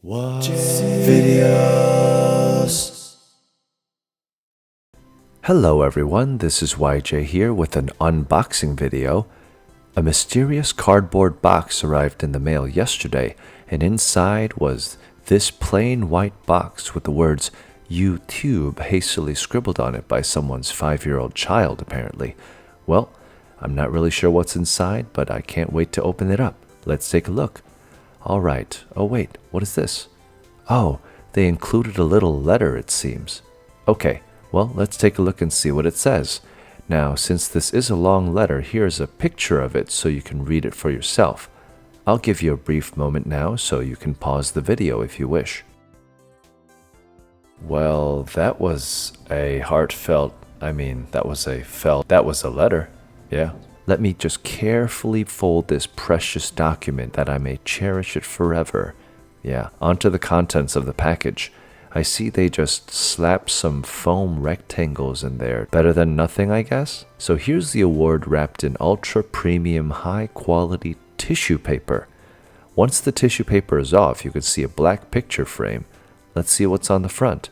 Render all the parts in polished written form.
Videos. Hello everyone, this is YJ here with an unboxing video. A mysterious cardboard box arrived in the mail yesterday, and inside was this plain white box with the words U Tüb hastily scribbled on it by someone's 5-year-old child, apparently. Well, I'm not really sure what's inside, but I can't wait to open it up. Let's take a look. Alright, oh wait, what is this? Oh, they included a little letter, it seems. Okay, well, let's take a look and see what it says. Now, since this is a long letter, here's a picture of it so you can read it for yourself. I'll give you a brief moment now so you can pause the video if you wish. Well, that was a letter. Yeah. Let me just carefully fold this precious document that I may cherish it forever. Yeah, onto the contents of the package. I see they just slapped some foam rectangles in there. Better than nothing, I guess? So here's the award wrapped in ultra premium high quality tissue paper. Once the tissue paper is off, you can see a black picture frame. Let's see what's on the front.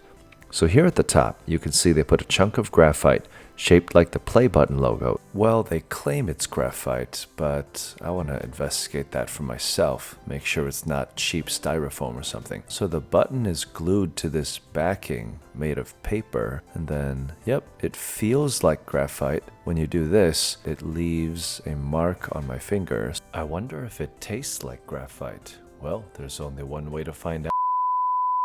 So here at the top, you can see they put a chunk of graphite shaped like the play button logo. Well, they claim it's graphite, but I want to investigate that for myself. Make sure it's not cheap styrofoam or something. So the button is glued to this backing made of paper, and then, yep, it feels like graphite. When you do this, it leaves a mark on my fingers. I wonder if it tastes like graphite. Well, there's only one way to find out.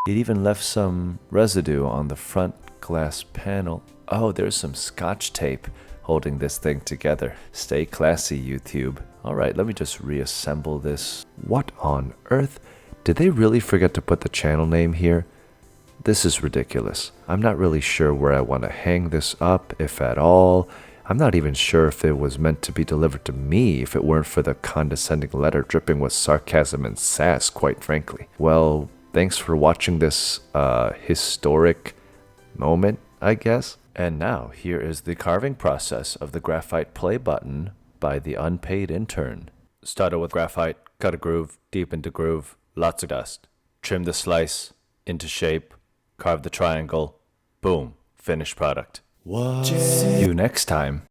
It even left some residue on the front glass panel. Oh, there's some scotch tape holding this thing together. Stay classy, U Tüb. Alright, let me just reassemble this. What on earth? Did they really forget to put the channel name here? This is ridiculous. I'm not really sure where I want to hang this up, if at all. I'm not even sure if it was meant to be delivered to me if it weren't for the condescending letter dripping with sarcasm and sass, quite frankly. Well, thanks for watching this historic moment, I guess. And now, here is the carving process of the Graphite Play Button by the unpaid intern. Started with graphite, cut a groove, deep into groove, lots of dust. Trim the slice into shape, carve the triangle, boom, finished product. See you next time.